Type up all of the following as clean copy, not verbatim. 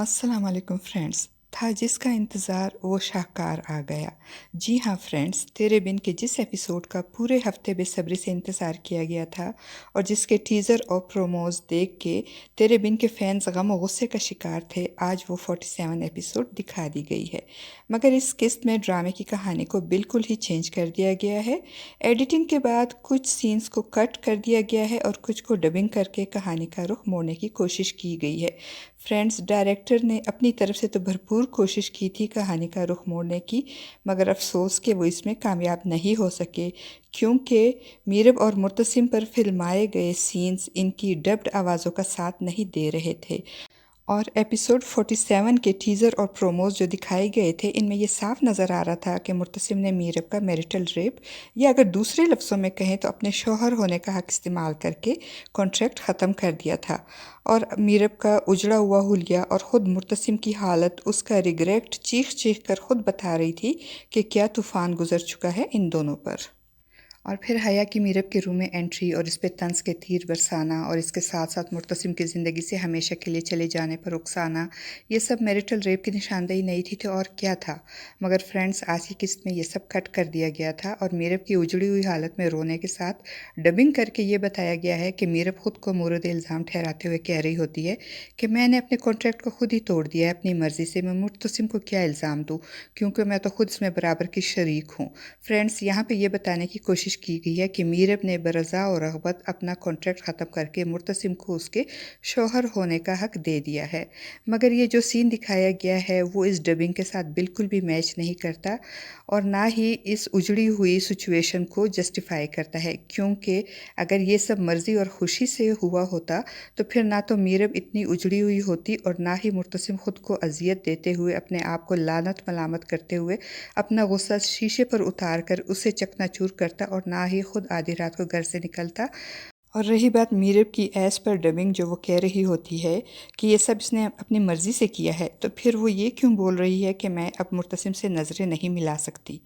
अस्सलाम वालेकुम फ्रेंड्स। था जिसका इंतज़ार वो शाहकार आ गया। जी हाँ फ्रेंड्स, तेरे बिन के जिस एपिसोड का पूरे हफ्ते बेसब्री से इंतज़ार किया गया था और जिसके टीज़र और प्रोमोज़ देख के तेरे बिन के फैंस गम और गुस्से का शिकार थे, आज वो 47 एपिसोड दिखा दी गई है। मगर इस किस्त में ड्रामे की कहानी को बिल्कुल ही चेंज कर दिया गया है। एडिटिंग के बाद कुछ सीन्स को कट कर दिया गया है और कुछ को डबिंग करके कहानी का रुख मोड़ने की कोशिश की गई है। फ्रेंड्स, डायरेक्टर ने अपनी तरफ से तो भरपूर कोशिश की थी कहानी का रुख मोड़ने की, मगर अफसोस कि वो इसमें कामयाब नहीं हो सके, क्योंकि मीरब और मुर्तसिम पर फिल्माए गए सीन्स इनकी डब्ड आवाज़ों का साथ नहीं दे रहे थे। और एपिसोड 47 के टीज़र और प्रोमोज जो दिखाए गए थे, इनमें ये साफ नज़र आ रहा था कि मुर्तसिम ने मीरब का मैरिटल रेप, या अगर दूसरे लफ्ज़ों में कहें तो अपने शौहर होने का हक इस्तेमाल करके कॉन्ट्रैक्ट ख़त्म कर दिया था। और मीरब का उजड़ा हुआ हुलिया और ख़ुद मुर्तसिम की हालत उसका रिग्रेट चीख चीख कर ख़ुद बता रही थी कि क्या तूफ़ान गुजर चुका है इन दोनों पर। और फिर हया की मीरब के रूम में एंट्री और इस पे तंज के तीर बरसाना और इसके साथ साथ मुर्तसिम की ज़िंदगी से हमेशा के लिए चले जाने पर उकसाना, ये सब मैरिटल रेप की निशानदेही नहीं थी तो और क्या था। मगर फ्रेंड्स, आज की किस्त में ये सब कट कर दिया गया था और मीरब की उजड़ी हुई हालत में रोने के साथ डबिंग करके ये बताया गया है कि मीरब खुद को मोरद इल्ज़ाम ठहराते हुए कह रही होती है कि मैंने अपने कॉन्ट्रैक्ट को खुद ही तोड़ दिया है अपनी मर्ज़ी से, मैं मुर्तसिम को क्या इल्ज़ाम दूँ, क्योंकि मैं तो खुद इसमें बराबर की शरीक हूँ। फ्रेंड्स, यहाँ पे ये बताने की कोशिश की गई है कि मीरब ने बरज़ा और रग़बत अपना कॉन्ट्रैक्ट ख़त्म करके मुर्तसिम को उसके शौहर होने का हक दे दिया है। मगर ये जो सीन दिखाया गया है वो इस डबिंग के साथ बिल्कुल भी मैच नहीं करता और ना ही इस उजड़ी हुई सिचुएशन को जस्टिफाई करता है, क्योंकि अगर ये सब मर्ज़ी और ख़ुशी से हुआ होता तो फिर ना तो मीरब इतनी उजड़ी हुई होती और ना ही मुर्तसिम ख़ुद को अजियत देते हुए अपने आप को लानत मलामत करते हुए अपना गुस्सा शीशे पर उतार कर उसे चकनाचूर करता और ना ही खुद आधी रात को घर से निकलता। और रही बात मीरब की एज़ पर डबिंग, जो वो कह रही होती है कि ये सब इसने अपनी मर्ज़ी से किया है, तो फिर वो ये क्यों बोल रही है कि मैं अब मुर्तसिम से नज़रें नहीं मिला सकती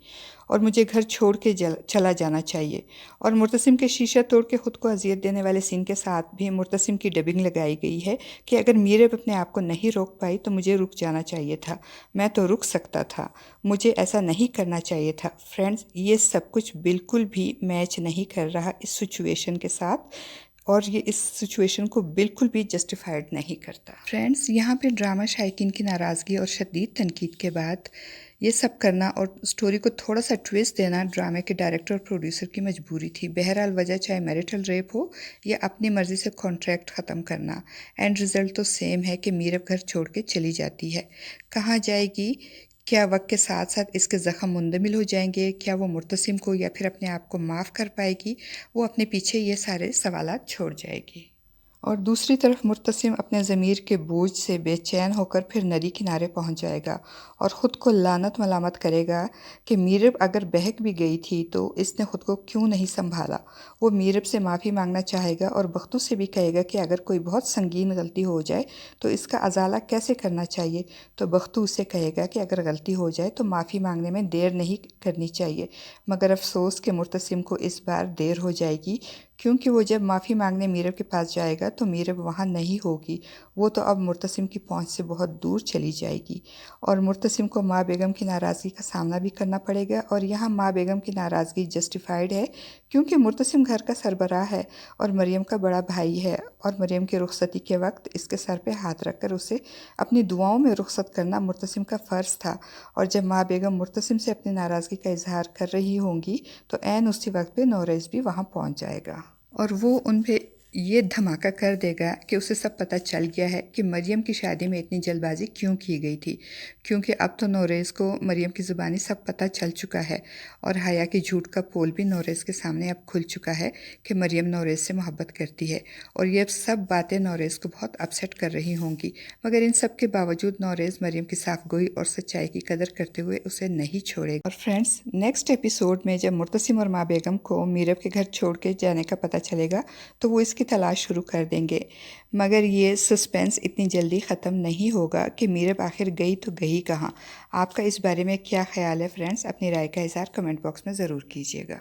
और मुझे घर छोड़ के चला जाना चाहिए। और मुर्तसिम के शीशा तोड़ के ख़ुद को अजियत देने वाले सीन के साथ भी मुर्तसिम की डबिंग लगाई गई है कि अगर मीरब अपने आप को नहीं रोक पाई तो मुझे रुक जाना चाहिए था, मैं तो रुक सकता था, मुझे ऐसा नहीं करना चाहिए था। फ्रेंड्स, ये सब कुछ बिल्कुल भी मैच नहीं कर रहा इस सिचुएशन के साथ और ये इस सिचुएशन को बिल्कुल भी जस्टिफाइड नहीं करता। फ्रेंड्स, यहाँ पे ड्रामा शायकीन की नाराज़गी और शदीद तनकीद के बाद ये सब करना और स्टोरी को थोड़ा सा ट्विस्ट देना ड्रामे के डायरेक्टर और प्रोड्यूसर की मजबूरी थी। बहरहाल, वजह चाहे मैरिटल रेप हो या अपनी मर्ज़ी से कॉन्ट्रैक्ट ख़त्म करना, एंड रिज़ल्ट तो सेम है कि मीरब घर छोड़ के चली जाती है। कहाँ जाएगी? क्या वक्त के साथ साथ इसके ज़ख्म मुंदमिल हो जाएंगे? क्या वो मुर्तसिम को या फिर अपने आप को माफ़ कर पाएगी? वो अपने पीछे ये सारे सवालात छोड़ जाएगी। और दूसरी तरफ मुर्तसिम अपने ज़मीर के बोझ से बेचैन होकर फिर नदी किनारे पहुंच जाएगा और ख़ुद को लानत मलामत करेगा कि मीरब अगर बहक भी गई थी तो इसने ख़ुद को क्यों नहीं संभाला। वो मीरब से माफ़ी मांगना चाहेगा और बख्तू से भी कहेगा कि अगर कोई बहुत संगीन गलती हो जाए तो इसका अजाला कैसे करना चाहिए। तो बख्तू उसे कहेगा कि अगर गलती हो जाए तो माफ़ी मांगने में देर नहीं करनी चाहिए। मगर अफसोस कि मुर्तसिम को इस बार देर हो जाएगी, क्योंकि वो जब माफ़ी मांगने मीरब के पास जाएगा तो मीरब वहाँ नहीं होगी। वो तो अब मुर्तसिम की पहुँच से बहुत दूर चली जाएगी और मुर्तसिम को माँ बेगम की नाराज़गी का सामना भी करना पड़ेगा। और यहाँ माँ बेगम की नाराज़गी जस्टिफाइड है, क्योंकि मुर्तसिम घर का सरबराह है और मरियम का बड़ा भाई है और मरियम की रुखसती के वक्त इसके सर पे हाथ रखकर उसे अपनी दुआओं में रुखसत करना मुर्तसिम का फ़र्ज़ था। और जब माँ बेगम मुर्तसिम से अपनी नाराज़गी का इजहार कर रही होंगी तो ऐन उसी वक्त पे नौरेज़ भी वहाँ पहुँच जाएगा और वो उन पे ये धमाका कर देगा कि उसे सब पता चल गया है कि मरियम की शादी में इतनी जल्दबाजी क्यों की गई थी, क्योंकि अब तो नौरेज़ को मरियम की ज़ुबानी सब पता चल चुका है और हया की झूठ का पोल भी नौरेज़ के सामने अब खुल चुका है कि मरियम नौरेज़ से मोहब्बत करती है। और ये सब बातें नौरेज़ को बहुत अपसेट कर रही होंगी, मगर इन सब के बावजूद नौरेज़ मरियम की साफ़गोई और सच्चाई की कदर करते हुए उसे नहीं छोड़ेगा। और फ्रेंड्स, नेक्स्ट एपिसोड में जब मुर्तसिम और माँ बेगम को मीरब के घर छोड़ के जाने का पता चलेगा तो वो इसकी तलाश शुरू कर देंगे। मगर ये सस्पेंस इतनी जल्दी ख़त्म नहीं होगा कि मीरब आखिर गई तो गई कहाँ। आपका इस बारे में क्या ख़्याल है फ्रेंड्स? अपनी राय का इज़हार कमेंट बॉक्स में ज़रूर कीजिएगा।